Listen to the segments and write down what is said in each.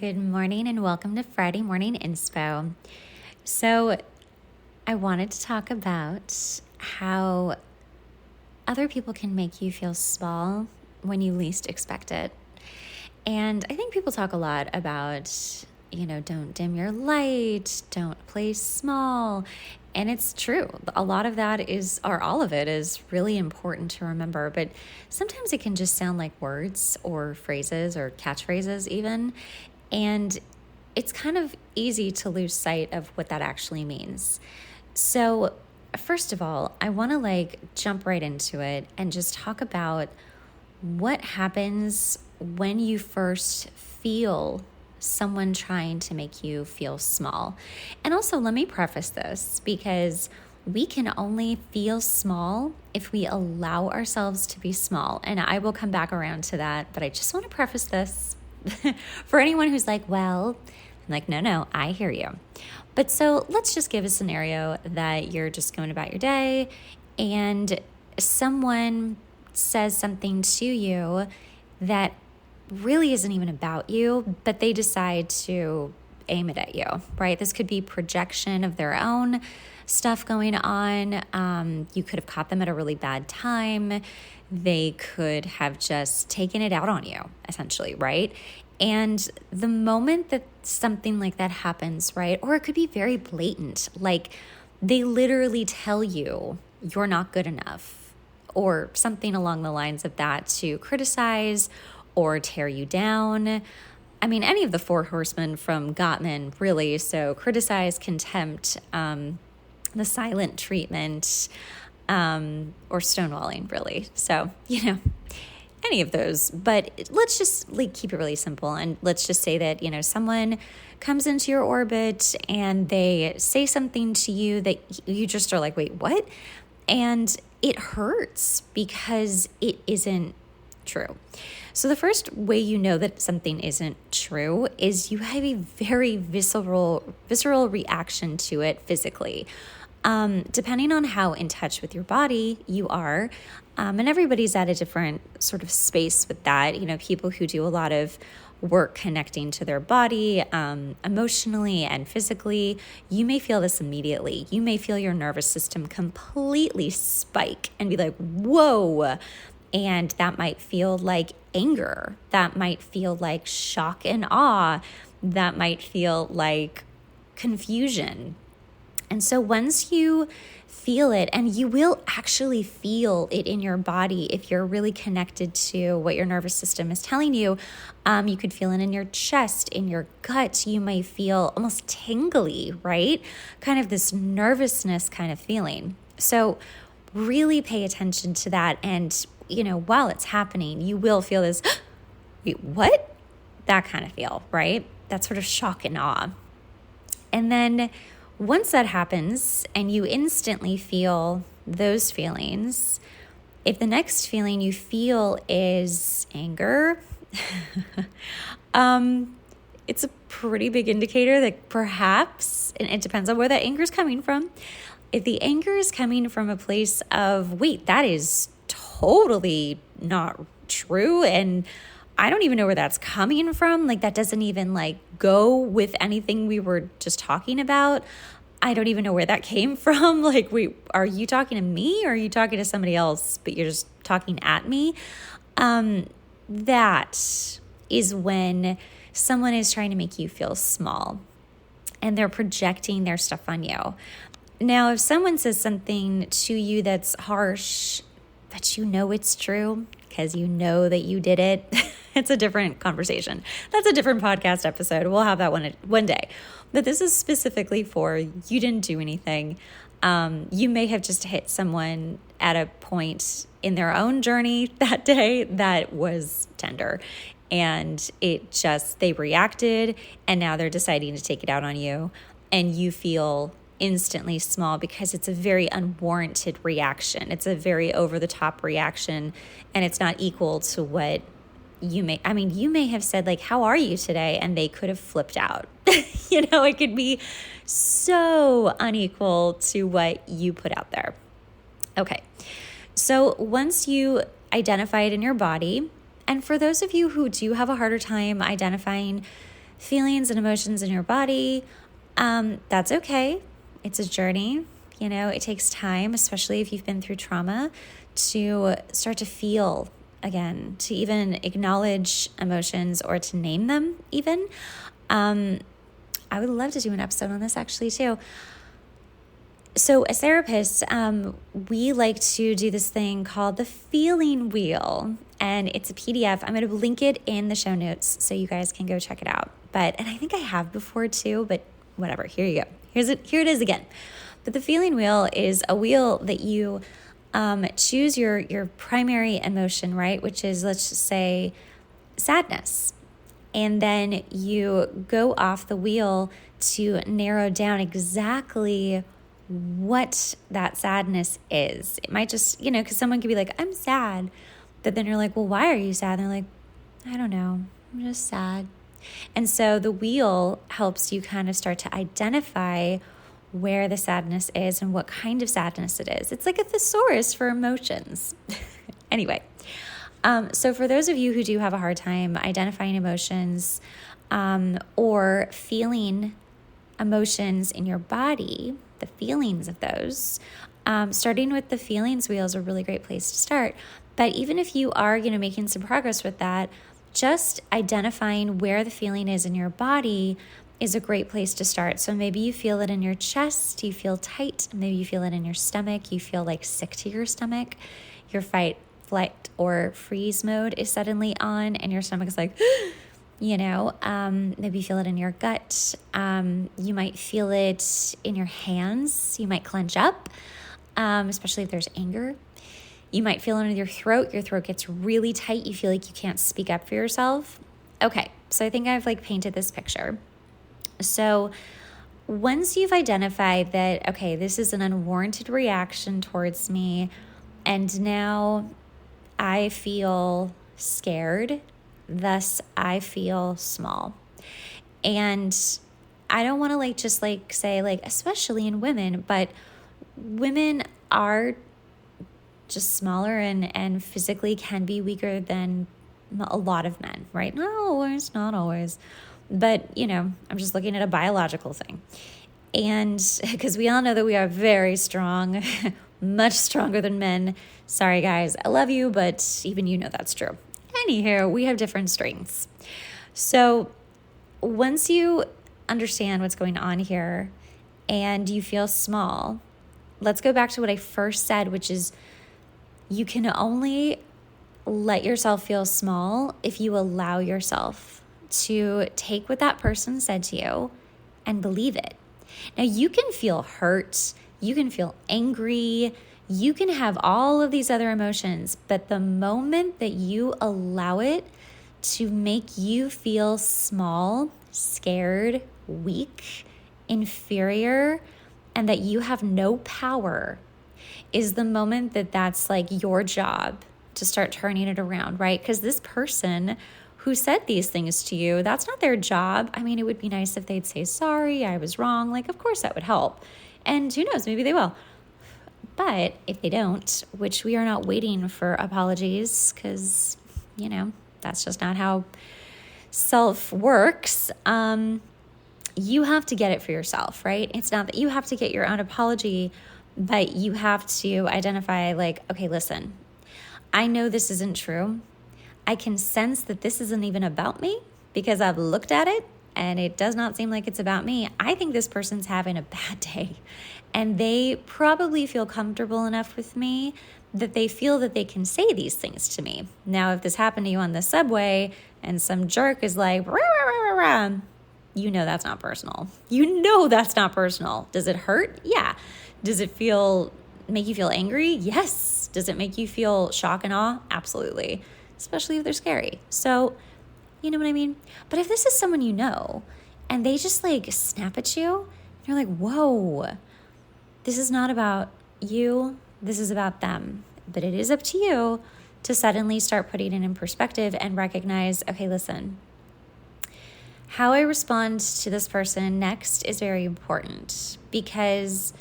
Good morning and welcome to Friday Morning Inspo. So I wanted to talk about how other people can make you feel small when you least expect it. And I think people talk a lot about, don't dim your light, don't play small. And it's true. A lot of that all of it is really important to remember. But sometimes it can just sound like words or phrases or catchphrases even. And it's kind of easy to lose sight of what that actually means. So first of all, I want to jump right into it and just talk about what happens when you first feel someone trying to make you feel small. And also, let me preface this because we can only feel small if we allow ourselves to be small. And I will come back around to that, but I just want to preface this for anyone who's like, well, I'm like, no, I hear you. But so let's just give a scenario that you're just going about your day and someone says something to you that really isn't even about you, but they decide to aim it at you, right? This could be projection of their own stuff going on. You could have caught them at a really bad time. They could have just taken it out on you, essentially, right? And the moment that something like that happens, right? Or it could be very blatant, like they literally tell you you're not good enough or something along the lines of that to criticize or tear you down. I mean, any of the four horsemen from Gottman, really. So criticize, contempt, the silent treatment, or stonewalling, really. So, any of those. But let's just keep it really simple. And let's just say that, someone comes into your orbit and they say something to you that you just are like, wait, what? And it hurts because it isn't true. So the first way you know that something isn't true is you have a very visceral reaction to it physically. Depending on how in touch with your body you are, and everybody's at a different sort of space with that. People who do a lot of work connecting to their body, emotionally and physically, you may feel this immediately. You may feel your nervous system completely spike and be like, whoa. And that might feel like anger. That might feel like shock and awe. That might feel like confusion. And so once you feel it, and you will actually feel it in your body if you're really connected to what your nervous system is telling you, you could feel it in your chest, in your gut. You may feel almost tingly, right? Kind of this nervousness kind of feeling. So really pay attention to that. And, while it's happening, you will feel this, wait, what? That kind of feel, right? That sort of shock and awe. And then once that happens and you instantly feel those feelings, if the next feeling you feel is anger, it's a pretty big indicator that perhaps, and it depends on where that anger is coming from. If the anger is coming from a place of, wait, that is totally not true, and I don't even know where that's coming from. That doesn't even go with anything we were just talking about. I don't even know where that came from. Wait, are you talking to me or are you talking to somebody else, but you're just talking at me? That is when someone is trying to make you feel small and they're projecting their stuff on you. Now, if someone says something to you that's harsh, but it's true because you know that you did it, it's a different conversation. That's a different podcast episode. We'll have that one day. But this is specifically for you didn't do anything. You may have just hit someone at a point in their own journey that day that was tender. And they reacted and now they're deciding to take it out on you. And you feel instantly small because it's a very unwarranted reaction. It's a very over-the-top reaction, and it's not equal to what you may have said, how are you today? And they could have flipped out. It could be so unequal to what you put out there. Okay, so once you identify it in your body, and for those of you who do have a harder time identifying feelings and emotions in your body, that's okay. It's a journey. It takes time, especially if you've been through trauma, to start to feel again, to even acknowledge emotions or to name them even. I would love to do an episode on this actually too. So as therapists, we like to do this thing called the feeling wheel, and it's a PDF. I'm going to link it in the show notes so you guys can go check it out. And I think I have before too, but whatever, here you go. Here it is again. But the feeling wheel is a wheel that you choose your primary emotion, right? Which is, let's just say, sadness. And then you go off the wheel to narrow down exactly what that sadness is. It might just, because someone could be like, I'm sad. But then you're like, well, why are you sad? And they're like, I don't know. I'm just sad. And so the wheel helps you kind of start to identify where the sadness is and what kind of sadness it is. It's like a thesaurus for emotions. Anyway, so for those of you who do have a hard time identifying emotions or feeling emotions in your body, the feelings of those, starting with the feelings wheel is a really great place to start. But even if you are, making some progress with that, just identifying where the feeling is in your body is a great place to start. So maybe you feel it in your chest, you feel tight, maybe you feel it in your stomach, you feel like sick to your stomach, your fight, flight, or freeze mode is suddenly on, and your stomach is like, maybe you feel it in your gut. You might feel it in your hands. You might clench up, especially if there's anger. You might feel it in your throat. Your throat gets really tight. You feel like you can't speak up for yourself. Okay, so I think I've painted this picture. So once you've identified that, okay, this is an unwarranted reaction towards me, and now I feel scared, thus I feel small. And I don't want to just say especially in women, but women are just smaller and physically can be weaker than a lot of men, right? Not always. But, I'm just looking at a biological thing. And because we all know that we are very strong, much stronger than men. Sorry, guys. I love you, but even that's true. Anyhow, we have different strengths. So once you understand what's going on here and you feel small, let's go back to what I first said, which is you can only let yourself feel small if you allow yourself to take what that person said to you and believe it. Now, you can feel hurt, you can feel angry, you can have all of these other emotions, but the moment that you allow it to make you feel small, scared, weak, inferior, and that you have no power is the moment that that's your job to start turning it around, right? Because this person who said these things to you, that's not their job. I mean, it would be nice if they'd say, sorry, I was wrong. Of course that would help. And who knows, maybe they will. But if they don't, which we are not waiting for apologies because, that's just not how self works. You have to get it for yourself, right? It's not that you have to get your own apology, but you have to identify okay, listen, I know this isn't true. I can sense that this isn't even about me because I've looked at it and it does not seem like it's about me. I think this person's having a bad day and they probably feel comfortable enough with me that they feel that they can say these things to me. Now, if this happened to you on the subway and some jerk is like, rah, rah, rah, rah, rah, that's not personal. That's not personal. Does it hurt? Yeah. Does it make you feel angry? Yes. Does it make you feel shock and awe? Absolutely. Especially if they're scary. So, you know what I mean? But if this is someone and they just snap at you, you're like, whoa, this is not about you. This is about them. But it is up to you to suddenly start putting it in perspective and recognize, okay, listen, how I respond to this person next is very important because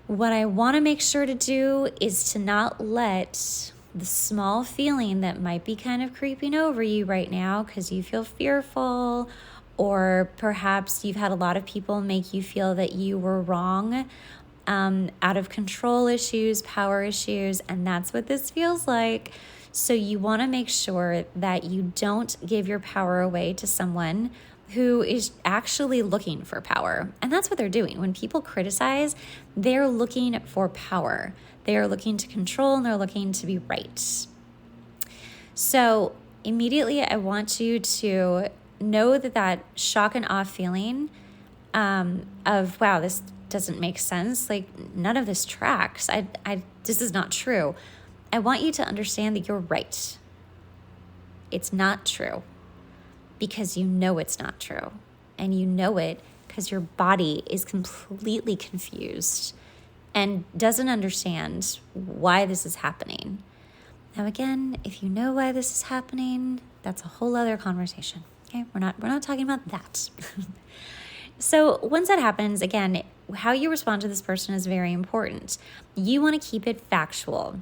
what I want to make sure to do is to not let the small feeling that might be kind of creeping over you right now because you feel fearful Or perhaps you've had a lot of people make you feel that you were wrong, out of control issues, power issues, and that's what this feels like. So you want to make sure that you don't give your power away to someone who is actually looking for power. And that's what they're doing. When people criticize, they're looking for power. They are looking to control and they're looking to be right. So immediately I want you to know that shock and awe feeling of, wow, this doesn't make sense. Like, none of this tracks. This is not true. I want you to understand that you're right. It's not true because you know it's not true. And you know it because your body is completely confused and doesn't understand why this is happening. Now, again, if you know why this is happening, that's a whole other conversation. Okay, we're not talking about that. So once that happens, again, how you respond to this person is very important. You want to keep it factual.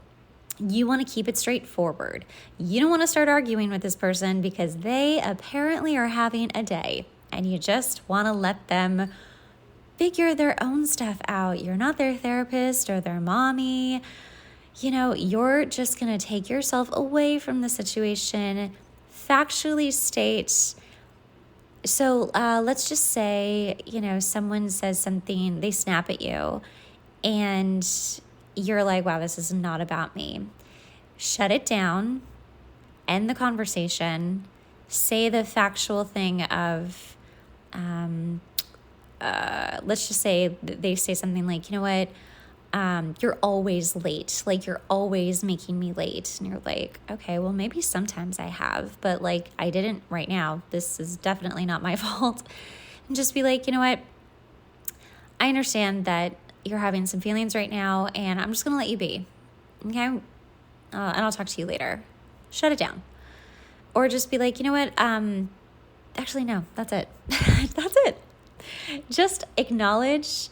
You want to keep it straightforward. You don't want to start arguing with this person because they apparently are having a day, and you just want to let them figure their own stuff out. You're not their therapist or their mommy. You're just going to take yourself away from the situation, factually state. So let's just say, someone says something, they snap at you, and you're like, wow, this is not about me. Shut it down, end the conversation, say the factual thing of, let's just say they say something like, you know what? You're always late. Like, you're always making me late. And you're like, okay, well, maybe sometimes I have, but like, I didn't right now. This is definitely not my fault. And just be like, you know what? I understand that you're having some feelings right now, and I'm just going to let you be. Okay. And I'll talk to you later. Shut it down. Or just be like, you know what? Actually, no, that's it. That's it. Just acknowledge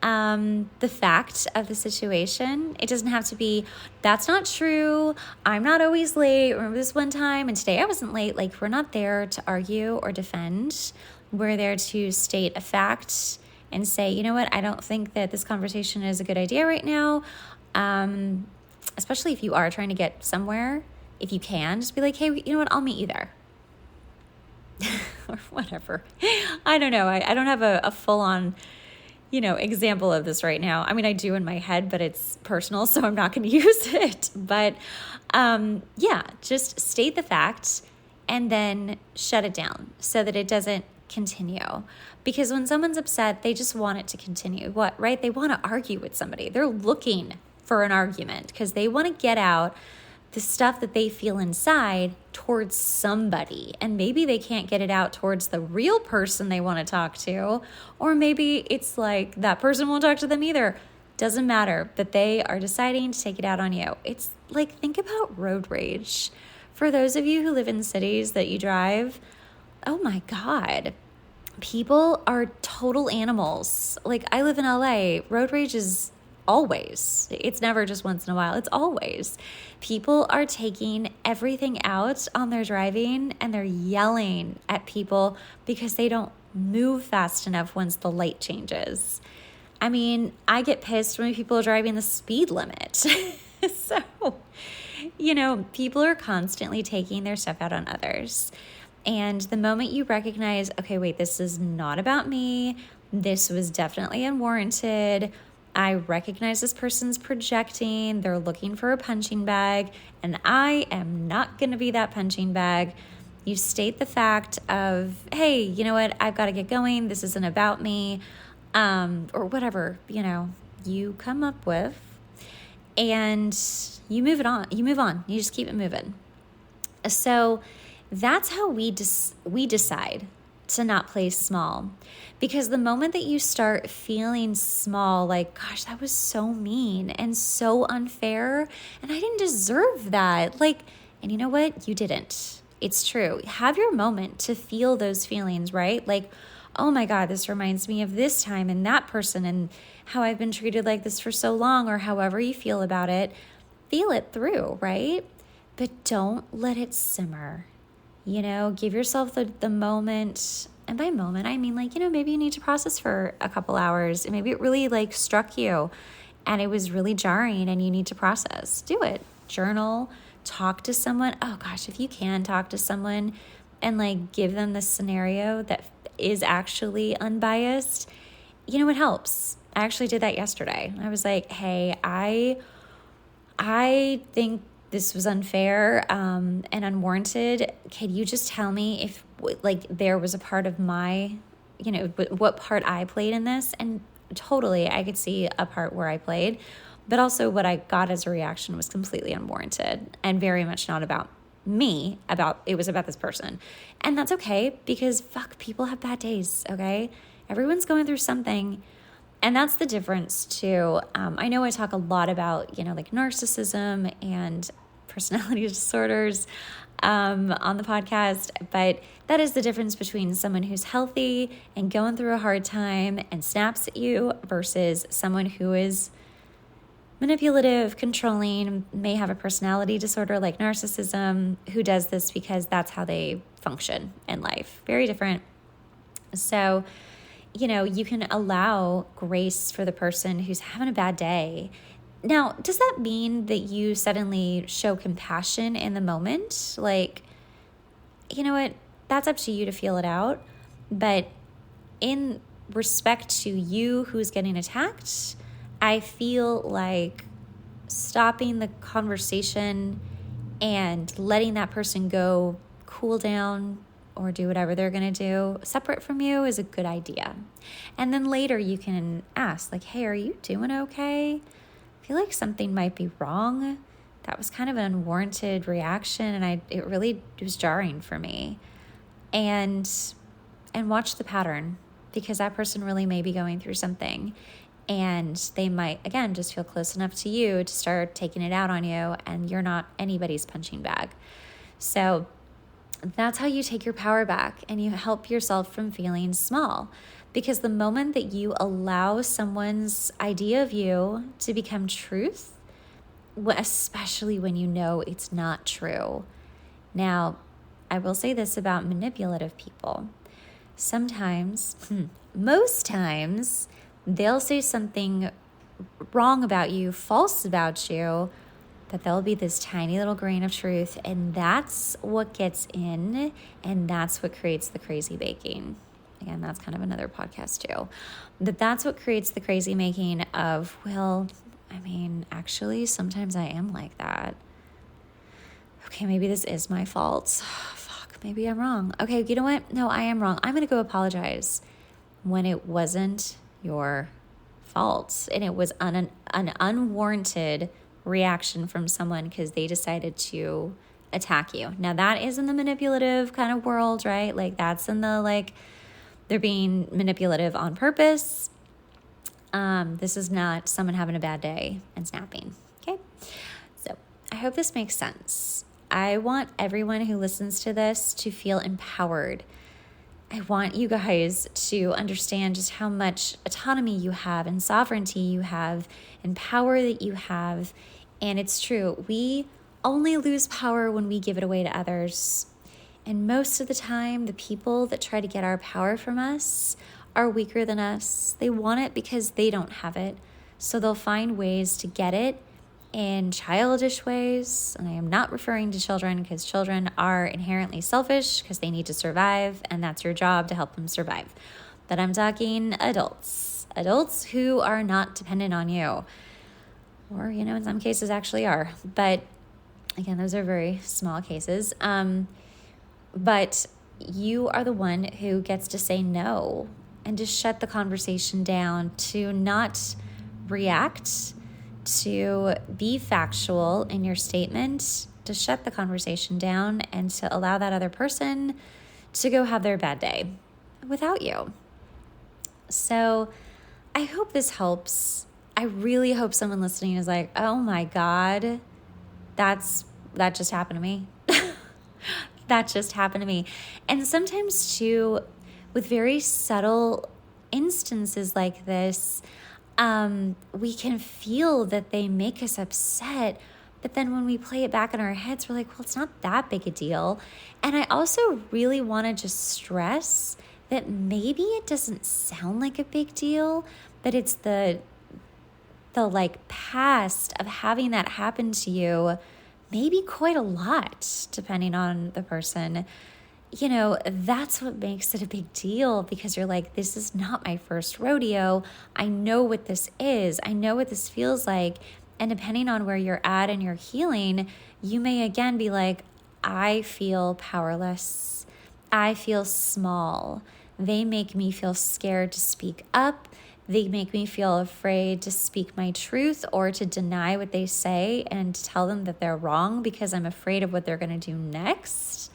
the fact of the situation. It doesn't have to be, that's not true. I'm not always late. Remember this one time and today I wasn't late. Like, we're not there to argue or defend. We're there to state a fact and say, you know what? I don't think that this conversation is a good idea right now. Especially if you are trying to get somewhere, if you can, just be like, hey, you know what? I'll meet you there. Or whatever. I don't know. I don't have a full-on example of this right now. I mean, I do in my head, but it's personal, so I'm not going to use it. But just state the fact and then shut it down so that it doesn't continue. Because when someone's upset, they just want it to continue. What, right? They want to argue with somebody. They're looking for an argument because they want to get out the stuff that they feel inside towards somebody. And maybe they can't get it out towards the real person they want to talk to. Or maybe it's like that person won't talk to them either. Doesn't matter. But they are deciding to take it out on you. It's like, think about road rage. For those of you who live in cities that you drive, oh my God. People are total animals. Like, I live in LA. Road rage is always. It's never just once in a while. It's always. People are taking everything out on their driving and they're yelling at people because they don't move fast enough once the light changes. I mean, I get pissed when people are driving the speed limit. So, people are constantly taking their stuff out on others. And the moment you recognize, okay, wait, this is not about me. This was definitely unwarranted. I recognize this person's projecting. They're looking for a punching bag, and I am not going to be that punching bag. You state the fact of, hey, you know what? I've got to get going. This isn't about me, or whatever, you come up with, and you move it on. You move on. You just keep it moving. So that's how we decide to not play small. Because the moment that you start feeling small, like, gosh, that was so mean and so unfair, and I didn't deserve that. And you know what? You didn't. It's true. Have your moment to feel those feelings, right? Like, oh my God, this reminds me of this time and that person and how I've been treated like this for so long, or however you feel about it. Feel it through, right? But don't let it simmer. Give yourself the moment And by moment, I mean like, maybe you need to process for a couple hours, and maybe it really like struck you and it was really jarring and you need to process. Do it. Journal, talk to someone. Oh gosh, if you can talk to someone and like give them the scenario that is actually unbiased, it helps. I actually did that yesterday. I was like, hey, I think this was unfair and unwarranted. Can you just tell me if like there was a part of my, what part I played in this? And totally, I could see a part where I played, but also what I got as a reaction was completely unwarranted and very much not about me, it was about this person. And that's okay, because people have bad days, okay? Everyone's going through something. And that's the difference too. I know I talk a lot about, like narcissism and personality disorders on the podcast, but that is the difference between someone who's healthy and going through a hard time and snaps at you versus someone who is manipulative, controlling, may have a personality disorder like narcissism, who does this because that's how they function in life. Very different. So, you can allow grace for the person who's having a bad day. Now, does that mean that you suddenly show compassion in the moment? Like, you know what? That's up to you to feel it out. But in respect to you who's getting attacked, I feel like stopping the conversation and letting that person go cool down or do whatever they're going to do separate from you is a good idea. And then later you can ask, like, hey, are you doing okay? I feel like something might be wrong. That was kind of an unwarranted reaction, and it really was jarring for me. And watch the pattern, because that person really may be going through something, and they might, again, just feel close enough to you to start taking it out on you, and you're not anybody's punching bag. So that's how you take your power back and you help yourself from feeling small. Because the moment that you allow someone's idea of you to become truth, especially when you know it's not true. Now, I will say this about manipulative people. Sometimes, most times, they'll say something wrong about you, false about you, but there'll be this tiny little grain of truth, and that's what gets in, and that's what creates the crazy baking. Again, that's kind of another podcast too. But that's what creates the crazy making of, well, I mean, actually, sometimes I am like that. Okay, maybe this is my fault. Fuck, maybe I'm wrong. Okay, you know what? No, I am wrong. I'm going to go apologize, when it wasn't your fault. And it was an unwarranted reaction from someone because they decided to attack you. Now, that is in the manipulative kind of world, right? Like, that's in the, like, they're being manipulative on purpose. This is not someone having a bad day and snapping. Okay. So I hope this makes sense. I want everyone who listens to this to feel empowered. I want you guys to understand just how much autonomy you have and sovereignty you have and power that you have. And it's true. We only lose power when we give it away to others. And most of the time, the people that try to get our power from us are weaker than us. They want it because they don't have it. So they'll find ways to get it in childish ways. And I am not referring to children, because children are inherently selfish because they need to survive, and that's your job to help them survive. But I'm talking adults who are not dependent on you, or, in some cases actually are. But again, those are very small cases. But you are the one who gets to say no and to shut the conversation down, to not react, to be factual in your statement, to shut the conversation down, and to allow that other person to go have their bad day without you. So I hope this helps. I really hope someone listening is like, oh my God, that just happened to me. That just happened to me. And sometimes too, with very subtle instances like this, we can feel that they make us upset. But then when we play it back in our heads, we're like, well, it's not that big a deal. And I also really want to just stress that maybe it doesn't sound like a big deal, but it's the like past of having that happen to you, maybe quite a lot, depending on the person. That's what makes it a big deal, because you're like, this is not my first rodeo. I know what this is. I know what this feels like. And depending on where you're at in your healing, you may again be like, I feel powerless. I feel small. They make me feel scared to speak up. They make me feel afraid to speak my truth or to deny what they say and to tell them that they're wrong because I'm afraid of what they're going to do next.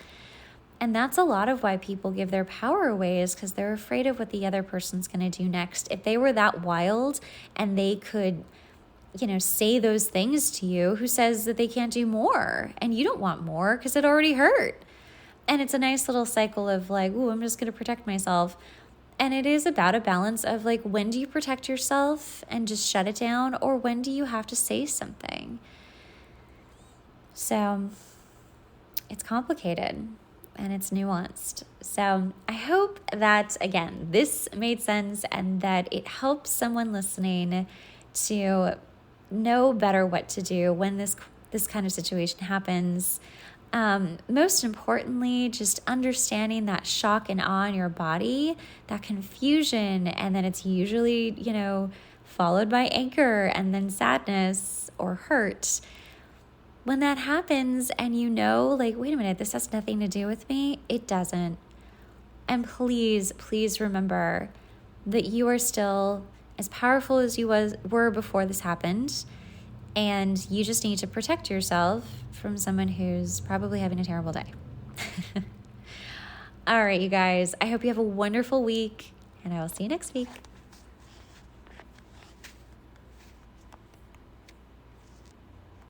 And that's a lot of why people give their power away, is because they're afraid of what the other person's going to do next. If they were that wild and they could, say those things to you, who says that they can't do more? And you don't want more because it already hurt. And it's a nice little cycle of like, ooh, I'm just going to protect myself. And it is about a balance of like, when do you protect yourself and just shut it down? Or when do you have to say something? So it's complicated and it's nuanced. So I hope that, again, this made sense and that it helps someone listening to know better what to do when this kind of situation happens. Most importantly, just understanding that shock and awe in your body, that confusion, and then it's usually, followed by anger and then sadness or hurt. When that happens and like, wait a minute, this has nothing to do with me, it doesn't. And please, please remember that you are still as powerful as you were before this happened. And you just need to protect yourself from someone who's probably having a terrible day. All right, you guys, I hope you have a wonderful week, and I will see you next week.